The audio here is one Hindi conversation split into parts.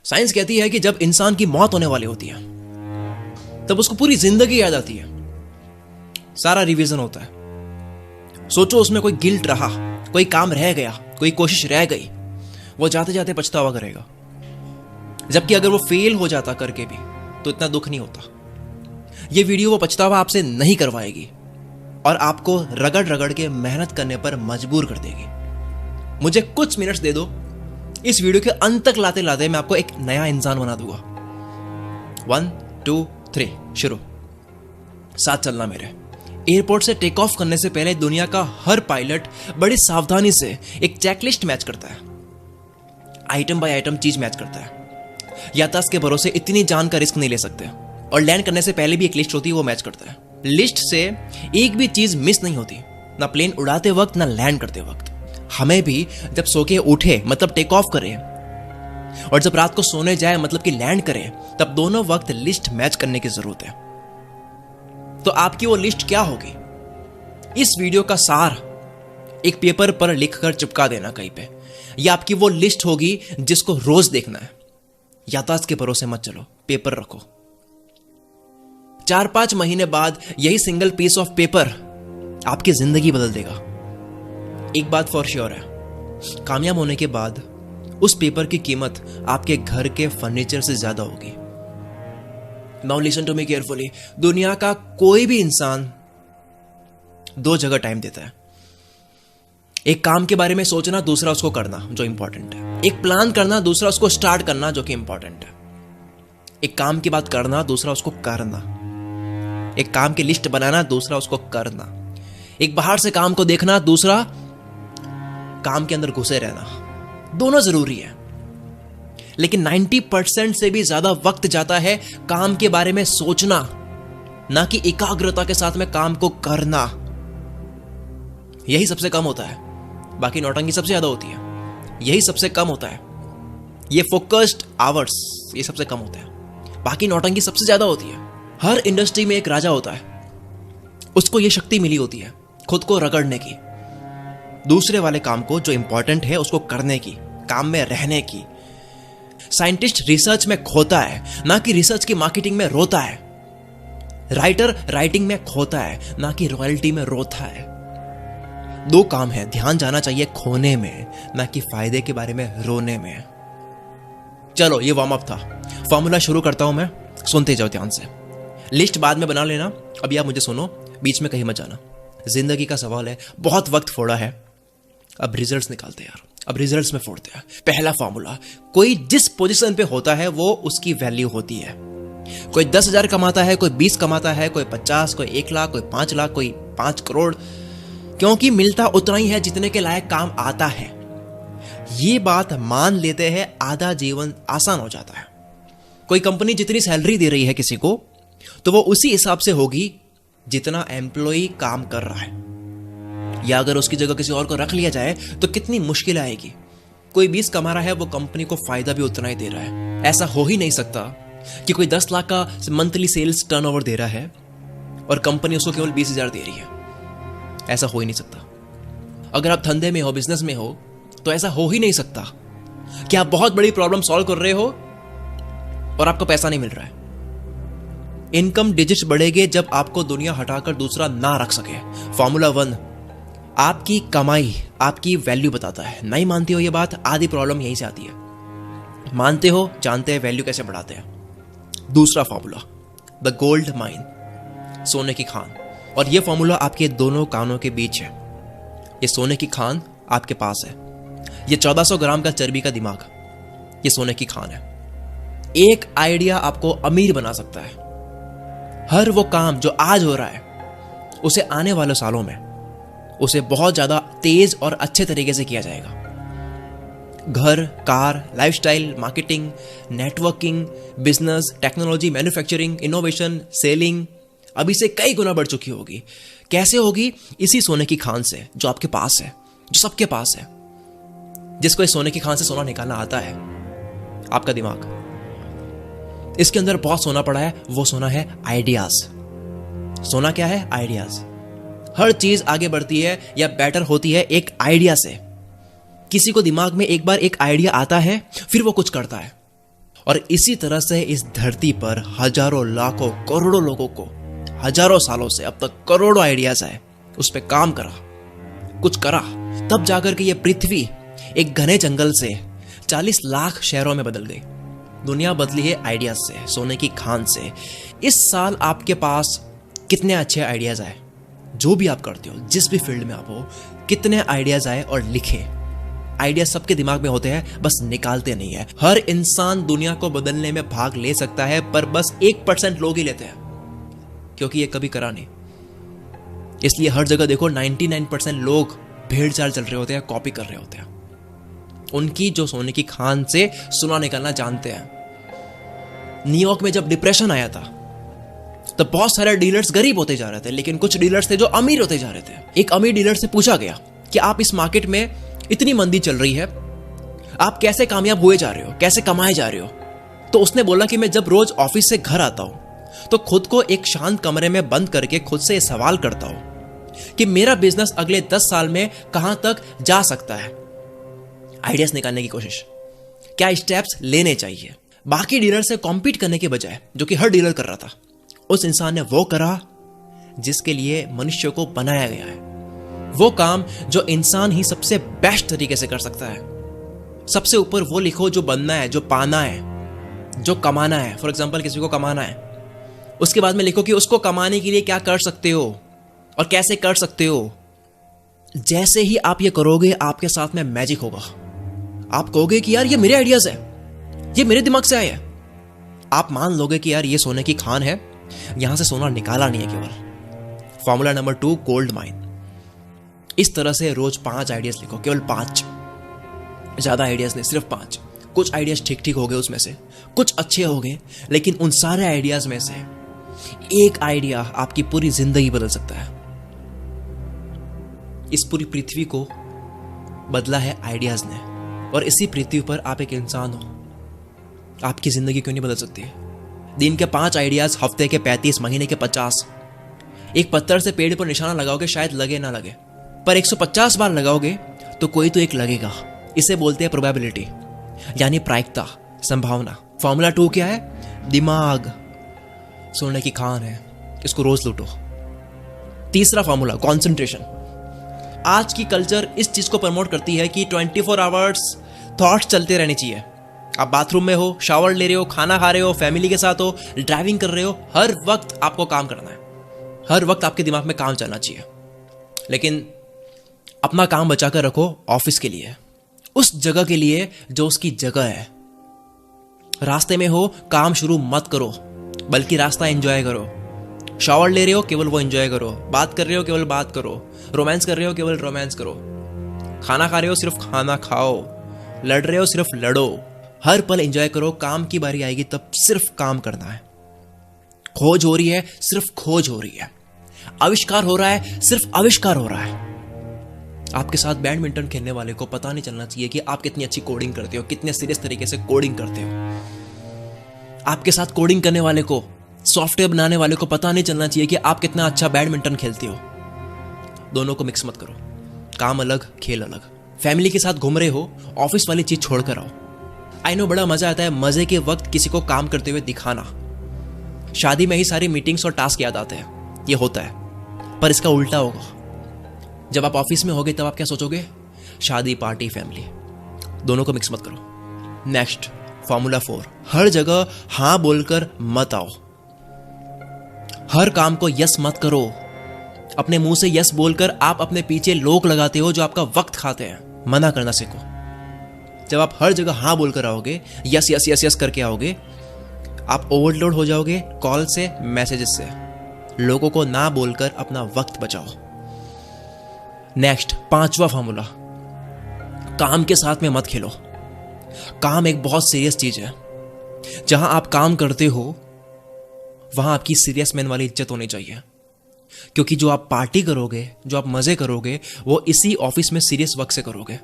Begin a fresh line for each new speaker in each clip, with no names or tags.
साइंस कहती है कि जब इंसान की मौत होने वाली होती है तब उसको पूरी जिंदगी याद आती है, सारा रिवीजन होता है। सोचो उसमें कोई गिल्ट रहा, कोई काम रह गया, कोई कोशिश रह गई, वो जाते जाते पछतावा करेगा। जबकि अगर वो फेल हो जाता करके भी तो इतना दुख नहीं होता। ये वीडियो वो पछतावा आपसे नहीं करवाएगी और आपको रगड़ रगड़ के मेहनत करने पर मजबूर कर देगी। मुझे कुछ मिनट्स दे दो, इस वीडियो के अंत तक लाते लाते मैं आपको एक नया इंसान बना दूंगा। 1 2 3 शुरू। साथ चलना मेरे। एयरपोर्ट से टेक ऑफ करने से पहले दुनिया का हर पायलट बड़ी सावधानी से एक चेकलिस्ट मैच करता है, आइटम बाय आइटम चीज मैच करता है। यातायात के भरोसे इतनी जान का रिस्क नहीं ले सकते और लैंड करने से पहले भी एक लिस्ट होती है, वो मैच करता है। लिस्ट से एक भी चीज मिस नहीं होती, ना प्लेन उड़ाते वक्त ना लैंड करते वक्त। हमें भी जब सो के उठे मतलब टेक ऑफ करें और जब रात को सोने जाए मतलब कि लैंड करें, तब दोनों वक्त लिस्ट मैच करने की जरूरत है। तो आपकी वो लिस्ट क्या होगी? इस वीडियो का सार एक पेपर पर लिखकर चिपका देना कहीं पे। यह आपकी वो लिस्ट होगी जिसको रोज देखना है। यातायात के भरोसे मत चलो, पेपर रखो। 4-5 महीने बाद यही सिंगल पीस ऑफ पेपर आपकी जिंदगी बदल देगा। एक बात फॉर श्योर है, कामयाब होने के बाद उस पेपर की कीमत आपके घर के फर्नीचर से ज्यादा होगी। Now listen to me carefully. दुनिया का कोई भी इंसान 2 जगह टाइम देता है। एक काम के बारे में सोचना, दूसरा उसको करना जो इंपॉर्टेंट है। एक प्लान करना, दूसरा उसको स्टार्ट करना जो कि इंपॉर्टेंट है। एक काम की बात करना, दूसरा उसको करना। एक काम की लिस्ट बनाना, दूसरा उसको करना। एक बाहर से काम को देखना, दूसरा काम के अंदर घुसे रहना। दोनों जरूरी है, लेकिन 90% से भी ज्यादा वक्त जाता है काम के बारे में सोचना, ना कि एकाग्रता के साथ में काम को करना। यही सबसे कम होता है। बाकी नौटंकी सबसे ज्यादा होती है, यही सबसे कम होता है। ये फोकस्ड आवर्स ये सबसे कम होता है, बाकी नौटंकी सबसे ज्यादा होती है। हर इंडस्ट्री में एक राजा होता है, उसको ये शक्ति मिली होती है खुद को रगड़ने की, दूसरे वाले काम को जो इंपॉर्टेंट है उसको करने की, काम में रहने की। साइंटिस्ट रिसर्च में खोता है, ना कि रिसर्च की मार्केटिंग में रोता है। राइटर राइटिंग में खोता है, ना कि रॉयल्टी में रोता है। 2 काम है, ध्यान जाना चाहिए खोने में, ना कि फायदे के बारे में रोने में। चलो ये वार्म अप था, फॉर्मूला शुरू करता हूं मैं, सुनते जाओ ध्यान से। लिस्ट बाद में बना लेना, अभी आप मुझे सुनो, बीच में कहीं मत जाना। जिंदगी का सवाल है, बहुत वक्त फोड़ा है, अब रिजल्ट्स निकालते हैं यार, अब रिजल्ट्स में फोड़ते हैं। पहला फॉर्मूला, कोई जिस पोजीशन पे होता है वो उसकी वैल्यू होती है। कोई 10,000 कमाता है, कोई 20 कमाता है, कोई 50, कोई 1 लाख, कोई 5 लाख, कोई 5 करोड़, क्योंकि मिलता उतना ही है जितने के लायक काम आता है। ये बात मान लेते हैं, आधा जीवन आसान हो जाता है। कोई कंपनी जितनी सैलरी दे रही है किसी को, तो वो उसी हिसाब से होगी जितना एम्प्लॉय काम कर रहा है। या अगर उसकी जगह किसी और को रख लिया जाए तो कितनी मुश्किल आएगी। कोई 20 कमा रहा है, वो कंपनी को फायदा भी उतना ही दे रहा है। ऐसा हो ही नहीं सकता कि कोई 10 लाख का मंथली सेल्स टर्नओवर दे रहा है और कंपनी उसको केवल 20,000 दे रही है। ऐसा हो ही नहीं सकता। अगर आप धंधे में हो, बिजनेस में हो, तो ऐसा हो ही नहीं सकता कि आप बहुत बड़ी प्रॉब्लम सॉल्व कर रहे हो और आपको पैसा नहीं मिल रहा है। इनकम डिजिट्स बढ़ेंगे जब आपको दुनिया हटाकर दूसरा ना रख सके। फॉर्मूला 1, आपकी कमाई आपकी वैल्यू बताता है। नहीं मानती हो ये बात? आधी प्रॉब्लम यहीं से आती है। मानते हो, जानते हैं वैल्यू कैसे बढ़ाते हैं। दूसरा फॉर्मूला, द गोल्ड माइन, सोने की खान। और यह फॉर्मूला आपके दोनों कानों के बीच है। ये सोने की खान आपके पास है। ये 1400 ग्राम का चर्बी का दिमाग, ये सोने की खान है। एक आइडिया आपको अमीर बना सकता है। हर वो काम जो आज हो रहा है, उसे आने वाले सालों में उसे बहुत ज्यादा तेज और अच्छे तरीके से किया जाएगा। घर, car, lifestyle, marketing, networking, business, technology, manufacturing, innovation, selling अभी से कई गुना बढ़ चुकी होगी। कैसे होगी? इसी सोने की खान से जो आपके पास है, जो सबके पास है। जिसको इस सोने की खान से सोना निकालना आता है, आपका दिमाग। इसके अंदर बहुत सोना पड़ा है, वो सोना है आइडियाज। सोना क्या है? आइडियाज। हर चीज आगे बढ़ती है या बेटर होती है एक आइडिया से। किसी को दिमाग में एक बार एक आइडिया आता है, फिर वो कुछ करता है और इसी तरह से इस धरती पर हजारों लाखों करोड़ों लोगों को हजारों सालों से अब तक करोड़ों आइडियाज आए, उस पर काम करा, कुछ करा, तब जाकर के ये पृथ्वी एक घने जंगल से 40 लाख शहरों में बदल गई। दुनिया बदली है आइडियाज से, सोने की खान से। इस साल आपके पास कितने अच्छे आइडियाज आए, जो भी आप करते हो, जिस भी फील्ड में आप हो, कितने आइडियाज आए और लिखे। आइडिया सबके दिमाग में होते हैं, बस निकालते नहीं है। हर इंसान दुनिया को बदलने में भाग ले सकता है, पर बस 1% लोग ही लेते हैं, क्योंकि ये कभी करा नहीं। इसलिए हर जगह देखो 99% लोग भेड़ चाल चल रहे होते हैं, कॉपी कर रहे होते हैं। उनकी जो सोने की खान से सुना निकालना जानते हैं। न्यूयॉर्क में जब डिप्रेशन आया था तो बहुत सारे डीलर्स गरीब होते जा रहे थे, लेकिन कुछ डीलर्स थे जो अमीर होते जा रहे थे। एक अमीर डीलर से पूछा गया कि आप इस मार्केट में इतनी मंदी चल रही है, आप कैसे कामयाब हुए जा रहे हो, कैसे कमाए जा रहे हो? तो उसने बोला कि मैं जब रोज ऑफिस से घर आता हूं तो खुद को एक शांत कमरे में बंद करके खुद से सवाल करता हूं कि मेरा बिजनेस अगले 10 साल में कहां तक जा सकता है। आइडियाज निकालने की कोशिश, क्या स्टेप्स लेने चाहिए। बाकी डीलर से कॉम्पीट करने के बजाय, जो कि हर डीलर कर रहा था, उस इंसान ने वो करा जिसके लिए मनुष्य को बनाया गया है। वो काम जो इंसान ही सबसे बेस्ट तरीके से कर सकता है। सबसे ऊपर वो लिखो जो बनना है, जो पाना है, जो कमाना है। फॉर एग्जाम्पल, किसी को कमाना है, उसके बाद में लिखो कि उसको कमाने के लिए क्या कर सकते हो और कैसे कर सकते हो। जैसे ही आप ये करोगे, आपके साथ में मैजिक होगा। आप कहोगे कि यार ये मेरे आइडियाज है, ये मेरे दिमाग से आए हैं। आप मान लोगे कि यार ये सोने की खान है, यहां से सोना निकाला नहीं है केवल। Formula number 2, gold mine. इस तरह से रोज 5 आइडियाज लिखो, केवल 5, ज्यादा आइडियाज नहीं, सिर्फ 5। कुछ आइडियाज ठीक ठीक हो गए, उसमें से कुछ अच्छे हो गए, लेकिन उन सारे आइडियाज में से एक आइडिया आपकी पूरी जिंदगी बदल सकता है। इस पूरी पृथ्वी को बदला है आइडियाज ने, और इसी पृथ्वी पर आप एक इंसान हो। आपकी जिंदगी क्यों नहीं बदल सकती? दिन के 5 आइडियाज, हफ्ते के 35, महीने के 50। एक पत्थर से पेड़ पर निशाना लगाओगे, शायद लगे ना लगे, पर 150 बार लगाओगे तो कोई तो एक लगेगा। इसे बोलते हैं प्रोबेबिलिटी, यानी प्रायिकता, संभावना। फॉर्मूला 2 क्या है? दिमाग सोने की खान है, इसको रोज लूटो। तीसरा फॉर्मूला, कंसंट्रेशन। आज की कल्चर इस चीज को प्रमोट करती है कि 24 आवर्स थॉट्स चलते रहने चाहिए। आप बाथरूम में हो, शावर ले रहे हो, खाना खा रहे हो, फैमिली के साथ हो, ड्राइविंग कर रहे हो, हर वक्त आपको काम करना है, हर वक्त आपके दिमाग में काम चलना चाहिए। लेकिन अपना काम बचाकर रखो ऑफिस के लिए, उस जगह के लिए जो उसकी जगह है। रास्ते में हो, काम शुरू मत करो, बल्कि रास्ता एंजॉय करो। शावर ले रहे हो, केवल वो एंजॉय करो। बात कर रहे हो, केवल बात करो। रोमांस कर रहे हो, केवल रोमांस करो। खाना खा रहे हो, सिर्फ खाना खाओ। लड़ रहे हो, सिर्फ लड़ो। हर पल एंजॉय करो। काम की बारी आएगी तब सिर्फ काम करना है। खोज हो रही है, सिर्फ खोज हो रही है। आविष्कार हो रहा है, सिर्फ आविष्कार हो रहा है। आपके साथ बैडमिंटन खेलने वाले को पता नहीं चलना चाहिए कि आप कितनी अच्छी कोडिंग करते हो, कितने सीरियस तरीके से कोडिंग करते हो। आपके साथ कोडिंग करने वाले को, सॉफ्टवेयर बनाने वाले को पता नहीं चलना चाहिए कि आप कितना अच्छा बैडमिंटन खेलते हो। दोनों को मिक्स मत करो। काम अलग, खेल अलग। फैमिली के साथ घूम रहे हो, ऑफिस वाली चीज छोड़कर आओ। आई नो बड़ा मजा आता है मजे के वक्त किसी को काम करते हुए दिखाना। शादी में ही सारी मीटिंग्स और टास्क याद आते हैं, ये होता है। पर इसका उल्टा होगा। जब आप ऑफिस में होगे तब आप क्या सोचोगे? शादी, पार्टी, फैमिली। दोनों को मिक्स मत करो। नेक्स्ट, फॉर्मूला 4, हर जगह हां बोलकर मत आओ। हर काम को यस मत करो। अपने मुंह से यस बोलकर आप अपने पीछे लोग लगाते हो जो आपका वक्त खाते हैं। मना करना सीखो। जब आप हर जगह हां बोलकर आओगे, यस यस यस यस करके आओगे, आप ओवरलोड हो जाओगे कॉल से, मैसेजेस से। लोगों को ना बोलकर अपना वक्त बचाओ। नेक्स्ट, 5वां फॉर्मूला, काम के साथ में मत खेलो। काम एक बहुत सीरियस चीज है। जहां आप काम करते हो वहां आपकी सीरियस मैन वाली इज्जत होनी चाहिए, क्योंकि जो आप पार्टी करोगे, जो आप मजे करोगे, वो इसी ऑफिस में सीरियस वर्क से करोगे।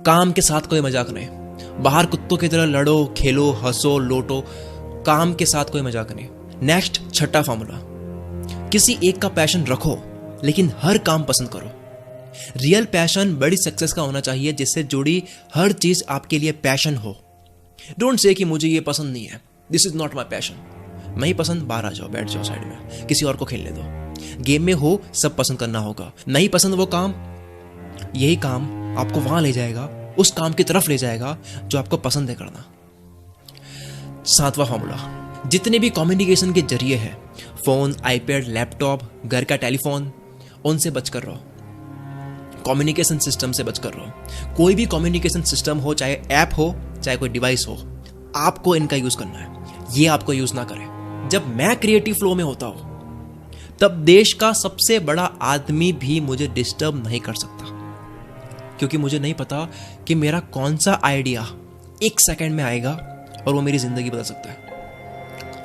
काम के साथ कोई मजाक नहीं। बाहर कुत्तों की तरह लड़ो, खेलो, हंसो, लोटो। काम के साथ कोई मजाक नहीं। नेक्स्ट, 6वां फॉर्मूला, किसी एक का पैशन रखो, लेकिन हर काम पसंद करो। रियल पैशन बड़ी सक्सेस का होना चाहिए, जिससे जुड़ी हर चीज आपके लिए पैशन हो। डोंट से कि मुझे ये पसंद नहीं है, this is not my passion. नहीं पसंद, बाहर आ जाओ, बैठ जाओ साइड में, किसी और को खेलने दो। गेम में हो, सब पसंद करना होगा। नहीं पसंद वो काम, यही काम आपको वहां ले जाएगा, उस काम की तरफ ले जाएगा जो आपको पसंद है करना। 7वां फॉर्मूला, जितने भी कम्युनिकेशन के जरिए है, फोन, आईपैड, लैपटॉप, घर का टेलीफोन, उनसे बचकर रहो। कम्युनिकेशन सिस्टम से बचकर रहो। कोई भी कम्युनिकेशन सिस्टम हो, चाहे ऐप हो, चाहे कोई डिवाइस हो, आपको इनका यूज करना है, ये आपको यूज ना करें। जब मैं क्रिएटिव फ्लो में होता हूं, तब देश का सबसे बड़ा आदमी भी मुझे डिस्टर्ब नहीं कर सकता, क्योंकि मुझे नहीं पता कि मेरा कौन सा आइडिया 1 सेकंड में आएगा और वो मेरी जिंदगी बदल सकता है।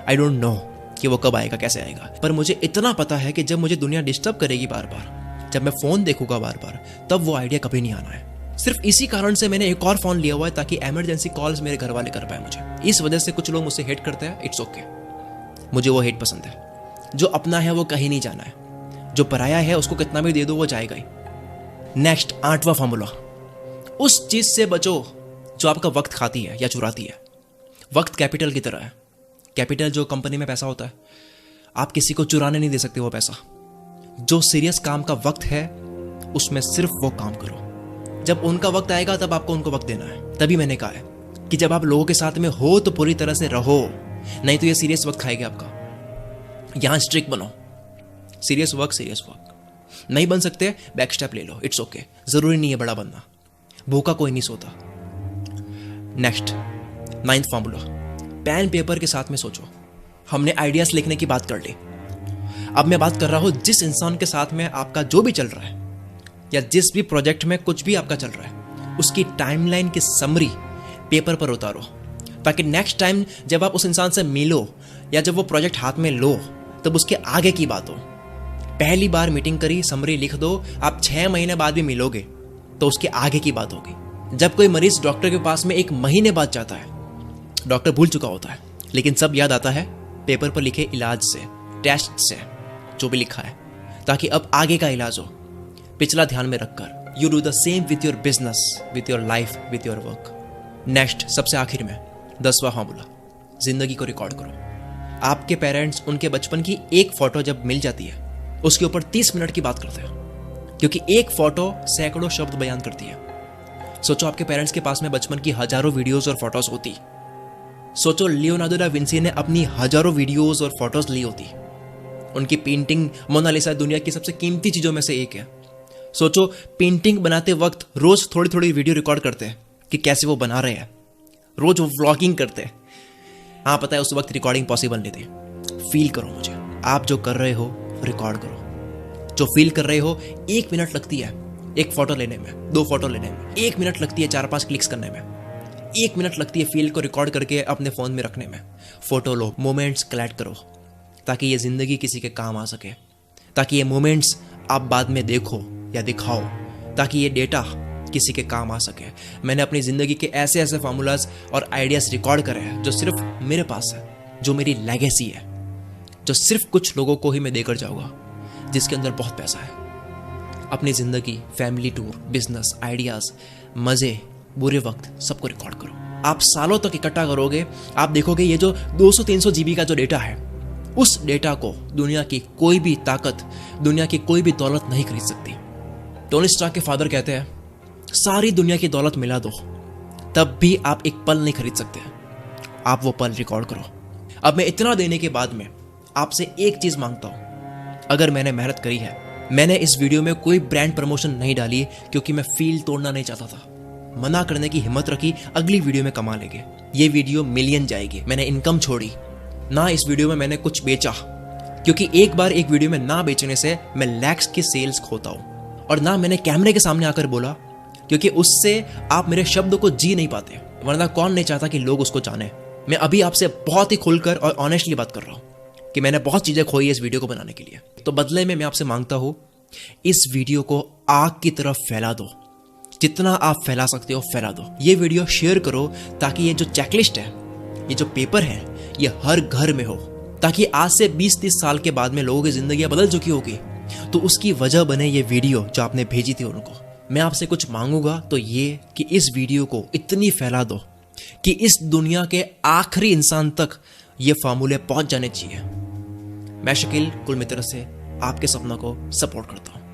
आई डोंट नो कि वो कब आएगा, कैसे आएगा, पर मुझे इतना पता है कि जब मुझे दुनिया डिस्टर्ब करेगी बार बार, जब मैं फोन देखूंगा बार बार, तब वो आइडिया कभी नहीं आना है। सिर्फ इसी कारण से मैंने एक और फोन लिया हुआ है, ताकि इमरजेंसी कॉल्स मेरे घर वाले कर पाए मुझे। इस वजह से कुछ लोग मुझसे हेट करते हैं, इट्स ओके, मुझे वो हेट पसंद है। जो अपना है वो कहीं नहीं जाना है, जो पराया है उसको कितना भी दे दो वो जाएगा ही। नेक्स्ट 8वां फॉर्मूला, उस चीज से बचो जो आपका वक्त खाती है या चुराती है। वक्त कैपिटल की तरह है। कैपिटल जो कंपनी में पैसा होता है, आप किसी को चुराने नहीं दे सकते वो पैसा। जो सीरियस काम का वक्त है, उसमें सिर्फ वो काम करो। जब उनका वक्त आएगा तब आपको उनको वक्त देना है। तभी मैंने कहा है कि जब आप लोगों के साथ में हो तो पूरी तरह से रहो, नहीं तो ये सीरियस वक्त खाएगा आपका। यहां स्ट्रिक्ट बनो, सीरियस वर्क नहीं बन सकते, बैक स्टेप ले लो, इट्स ओके। जरूरी नहीं है बड़ा बनना, भूखा कोई नहीं सोता। Next 9th formula, pen paper के साथ में सोचो। हमने आइडियाज लिखने की बात कर ली, अब मैं बात कर रहा हूं जिस इंसान के साथ में आपका जो भी चल रहा है, या जिस भी प्रोजेक्ट में कुछ भी आपका चल रहा है, उसकी टाइमलाइन की समरी पेपर पर उतारो, ताकि नेक्स्ट टाइम जब आप उस इंसान से मिलो या जब वो प्रोजेक्ट हाथ में लो, तब उसके आगे की बात हो। पहली बार मीटिंग करी, समरी लिख दो, आप 6 महीने बाद भी मिलोगे तो उसके आगे की बात होगी। जब कोई मरीज डॉक्टर के पास में 1 महीने बाद जाता है, डॉक्टर भूल चुका होता है, लेकिन सब याद आता है पेपर पर लिखे इलाज से, टेस्ट से, जो भी लिखा है, ताकि अब आगे का इलाज हो। पिछला ध्यान में रखकर you do the same with your business, with your life, with your work. Next, सबसे आखिर में 10वां फॉर्मूला, जिंदगी को रिकॉर्ड करो। आपके पेरेंट्स, उनके बचपन की एक फोटो जब मिल जाती है, उसके ऊपर 30 मिनट की बात करते हैं, क्योंकि एक फोटो सैकड़ों शब्द बयान करती है। सोचो आपके पेरेंट्स के पास में बचपन की हजारों वीडियोस और फोटोज होती। सोचो लियोनार्डो दा विंसी ने अपनी हजारों वीडियोस और फोटोज ली होती। उनकी पेंटिंग मोनालिसा दुनिया की सबसे कीमती चीजों में से एक है। सोचो पेंटिंग बनाते वक्त रोज थोड़ी थोड़ी वीडियो रिकॉर्ड करते हैं कि कैसे वो बना रहे हैं, रोज वो व्लॉगिंग करते हैं। हाँ पता है उस वक्त रिकॉर्डिंग पॉसिबल नहीं थी। फील करो मुझे, आप जो कर रहे हो रिकॉर्ड करो। जो फील कर रहे हो, 1 मिनट लगती है एक फोटो लेने में, 2 फोटो लेने में, 1 मिनट लगती है 4-5 क्लिक्स करने में, 1 मिनट लगती है फील को रिकॉर्ड करके अपने फोन में रखने में। फोटो लो, मोमेंट्स कलेक्ट करो, ताकि ये जिंदगी किसी के काम आ सके, ताकि ये मोमेंट्स आप बाद में देखो या दिखाओ, ताकि ये डेटा किसी के काम आ सके। मैंने अपनी जिंदगी के ऐसे ऐसे फार्मूलाज और आइडियाज रिकॉर्ड करे हैं जो सिर्फ मेरे पास है, जो मेरी लेगेसी है, जो सिर्फ कुछ लोगों को ही मैं देकर जाऊंगा, जिसके अंदर बहुत पैसा है। अपनी जिंदगी, फैमिली टूर, बिजनेस, आइडियाज, मजे, बुरे वक्त, सबको रिकॉर्ड करो। आप सालों तक इकट्ठा करोगे, आप देखोगे ये जो 200-300 GB का जो डेटा है, उस डेटा को दुनिया की कोई भी ताकत, दुनिया की कोई भी दौलत नहीं खरीद सकती। टोनी स्टार्क के फादर कहते हैं, सारी दुनिया की दौलत मिला दो, तब भी आप एक पल नहीं खरीद सकते। आप वो पल रिकॉर्ड करो। अब मैं इतना देने के बाद में आपसे एक चीज मांगता हूं। अगर मैंने मेहनत करी है, मैंने इस वीडियो में कोई ब्रांड प्रमोशन नहीं डाली, क्योंकि मैं फील तोड़ना नहीं चाहता था। मना करने की हिम्मत रखी, अगली वीडियो में कमा लेंगे, ये वीडियो मिलियन जाएगी। मैंने इनकम छोड़ी ना, इस वीडियो में मैंने कुछ बेचा, क्योंकि एक बार एक वीडियो में ना बेचने से मैं लैक्स की सेल्स खोता हूं। और ना मैंने कैमरे के सामने आकर बोला, क्योंकि उससे आप मेरे शब्द को जी नहीं पाते, वरना कौन नहीं चाहता कि लोग उसको जाने। मैं अभी आपसे बहुत ही खुलकर और ऑनेस्टली बात कर रहा हूं कि मैंने बहुत चीजें खोई है इस वीडियो को बनाने के लिए। तो बदले में मैं आपसे मांगता हूं, इस वीडियो को आग की तरफ फैला दो, जितना आप फैला सकते हो फैला दो। ये वीडियो शेयर करो, ताकि ये जो चेकलिस्ट है, ये जो पेपर है, ये हर घर में हो, ताकि आज से 20-30 साल के बाद में लोगों की जिंदगी बदल चुकी होगी, तो उसकी वजह बने ये वीडियो जो आपने भेजी थी उनको। मैं आपसे कुछ मांगूंगा तो ये कि इस वीडियो को इतनी फैला दो कि इस दुनिया के आखिरी इंसान तक ये फार्मूले पहुंच जाने चाहिए। मैं शकील कुल मित्र से आपके सपनों को सपोर्ट करता हूं।